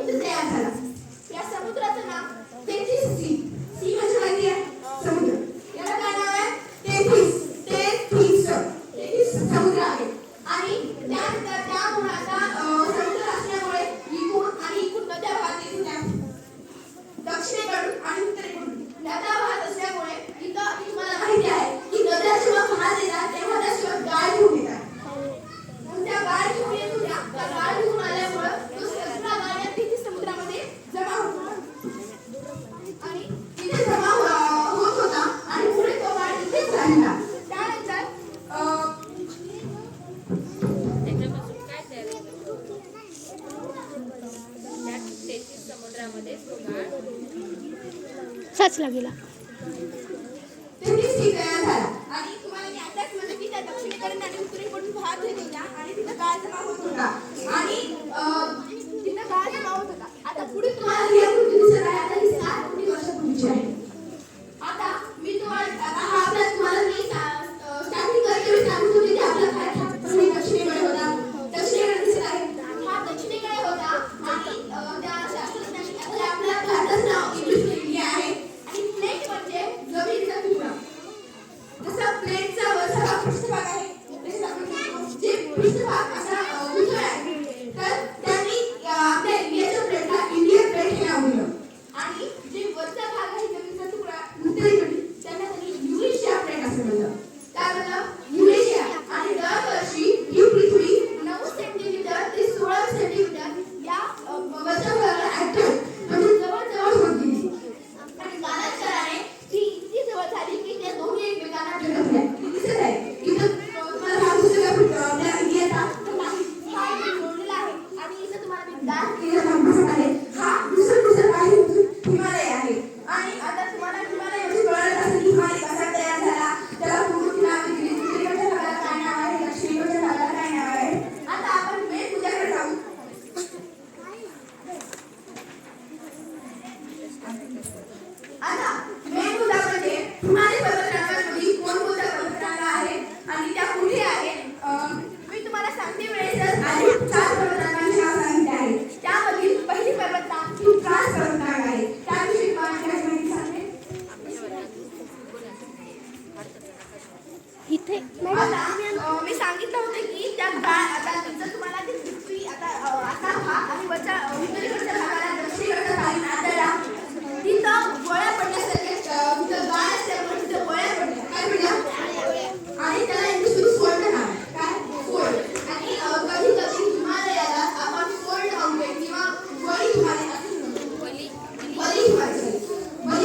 समुद्र तयार झाला. या समुद्राचं नाव तेथिस सी. सी म्हणजे माहिती आहे समुद्र. याला काय नाव आहे? तेथिस. तेथिस तेथिस समुद्र आहे. आणि त्यानंतर त्यामुळे आता समुद्र असल्यामुळे इकडून आणि इकडून नद्या वाहत येतात. दक्षिणेकडून आणि उत्तरेकडून नद्या वाहत असल्यामुळे इथं तुम्हाला माहिती आहे की नद्या जेव्हा वाहत येतात तेव्हा त्या गाळ घेऊन येतात. त्या गाळ घेऊन येत होत्या. त्या गाळ घेऊन आल्यामुळे तो सगळा गाळ या तेथिस समुद्रामध्ये जमा होत होता. आणि तिथे जमा होत होता आणि पुढे तो गाळ इथेच राहिला. त्यानंतर तेथिस समुद्रामध्ये तो गाळ साचला गेला. तेथिस सी तयार झाला. आणि तुम्हाला मी आताच म्हणलं की त्या दक्षिणेकडून आणि उत्तरेकडून वाहत येत होत्या आणि तिथं गाळ जमा होत होता. आणि तिथं गाळ जमा होत होता. आता पुढे तुम्हाला ही आकृती दिसत आहे. आता ही 7 कोटी वर्षापूर्वीची आहे. आता मी तुम्हाला आता हा आपला तुम्हाला मी स्टार्टिंग करते सांगत होते की आपला भारत पहिले दक्षिणेकडे होता. दक्षिणेकडे दिसत आहे. हा दक्षिणेकडे होता. आणि त्या शास्त्रज्ञांनी आता आपल्या भारताचं नाव इंग्लिश लिहिले आहे. आणि प्लेट म्हणजे जमिनीचा तुकडा. जसं प्लेटचा वरचा भाग पृष्ठभाग आहे तसेच आपण जे पृष्ठभाग असा उथळ आहे. तर त्यांनी आपल्या इंडियाच्या प्लेटला इंडियन प्लेट हे नाव दिलं. आणि जे वरचा भाग आहे जमिनीचा तुकडा उत्तरेकडे त्यांना त्यांनी युरेशिया प्लेट असं म्हणलं. काय म्हणलं? युरेशिया. आणि दरवर्षी ही पृथ्वी 9 सेंटीमीटर ते 16 सेंटीमीटर या वरच्या भागाला ऍक्टिव्ह म्हणजे जवळ होत गेली. आणि कालांतराने ती इतकी जवळ झाली की त्या दोन्ही एकमेकांना भिडल्या. दिसत आहे इथं तुम्हाला हा दुसरा आपल्या इंडियाचा हा इथे जोडलेला आहे. आणि इथं तुम्हाला मी डार्क केलेला भाग दिसत आहे. हा दुसरा आहे हिमालय आहे. आणि आता तुम्हाला हिमालय म्हणजे कळलं असेल की हिमालय कसा तयार झाला. त्याला पूर्ण नाव दिली. उत्तरेकडच्या भागाला काय नाव आहे, दक्षिणेकडच्या भागाला काय नाव आहे. आता आपण मेन मुद्द्याकडे जाऊ. आता मेन मुद्दा म्हणजे हिमालय पर्वतरांगांमध्ये कोणकोणत्या पर्वतरांगा आहेत आणि त्या कुठे आहेत. मी तुम्हाला सांगते वेळेस आधी 4 पर्वतरांगांची नाव सांगितली आहेत. त्यामधील पहिली पर्वतरांग ही ट्रान्स पर्वतरांग आहे. त्याविषयी तुम्हाला काय माहिती सांगते. इथे आता मी सांगितलं होतं की त्या गाळ आता जर तुम्हाला ती पृथ्वी आता हा आणि वरच्या उत्तरेकडच्या भागाला दक्षिणेकडच्या भागाला आदळला तिथं गोळ्या पडल्यासारख्या तिथं गाळ असल्यामुळे तिथं गोळ्या पडल्या. काय पडल्या? आणि त्याला इंग्लिशमध्ये फोल्ड नाव आहे. काय? फोल्ड. आणि कधी कधी हिमालयाला आपण फोल्ड माउंटेन किंवा वली हिमालय असे म्हणतो. वली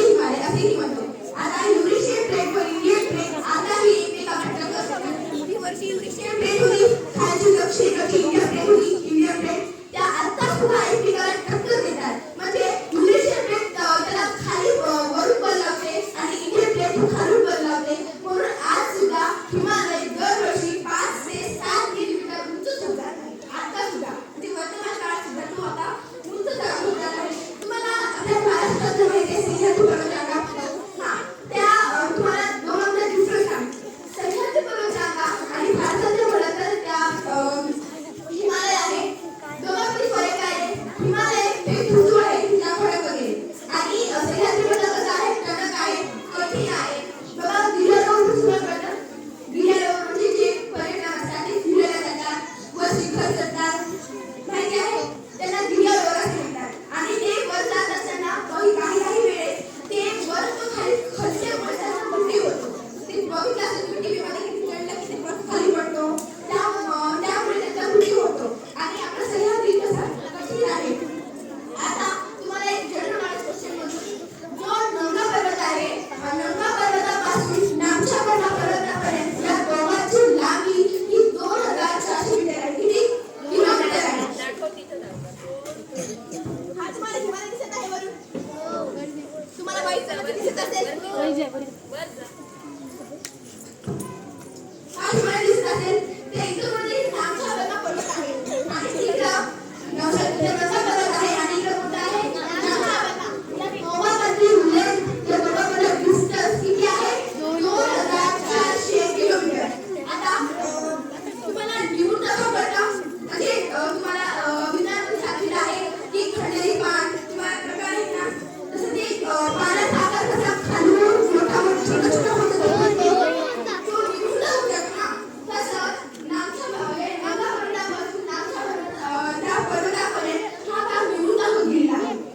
हिमालय असेही म्हणतो. आता युरेशियन प्लेटवर इंडियन प्लेट आता ही एकमेकांना टक्कर देतात. ही वरची युरेशियन प्लेट होती. खालची दक्षिणेकडची इंडियन प्लेट होती. इंडियन प्लेट त्या आता सुद्धा एकमेकांना टक्कर देतात. म्हणजे युरेशियन प्लेट त्याला खाली वरून बल लावते आणि इंडियन प्लेट खालून बल लावते. म्हणून आज सुद्धा हिमालय दरवर्षी 5 ते 7 किलोमीटर उंच होतात. आता सुद्धा म्हणजे वर्तमान काळात सुद्धा तो आता उंच होत आहे. तुम्हाला आपल्या महाराष्ट्रात माहिती आहे सह्याद्री पर्वतरांगा. हा त्या तुम्हाला दोन डिफरन्स सांगते. सह्याद्री पर्वतरांगा आणि भारताच्या म्हणलं तर त्या हिमालय आहे. दोघांमध्ये फरक काय आहे? हिमालय हे ठुसूळ आहे. त्या फरक वगैरे. आणि सह्याद्री पर्वत कसं आहे? टणक आहे, कठीण आहे. बघा गिर्यारोहण ठुसूळ करतात. गिर्यारोहण म्हणजे जे पर्यटनासाठी फिरायला जातात व शिखर चढतात माहिती आहे त्यांना गिर्यारोहण म्हणतात. आणि ते वर जात असताना काही वेळेस ते वर तो खाली खचल्यामुळे त्यांना बुड्डी होतो. ते बघितलं असेल तुम्ही टीव्हीमध्ये किती चढलं की ते खाली पडतो. त्यामुळे त्यांचा बुड्डी होतो. आणि आपला सह्याद्री कसा कठीण आहे. आता तुम्हाला एक जनरल नॉलेज क्वेश्चन म्हणतो. जो नंगा पर्वत आहे नंगा पर्वतापासून नामछापरा पर्वतापर्यंत या दोघांची लांबी ही 2400 मीटर आहे. किती किलोमीटर आहे. हा तुम्हाला हिमालय दिसत आहे वरून. तुम्हाला वाईट दिसत असेल.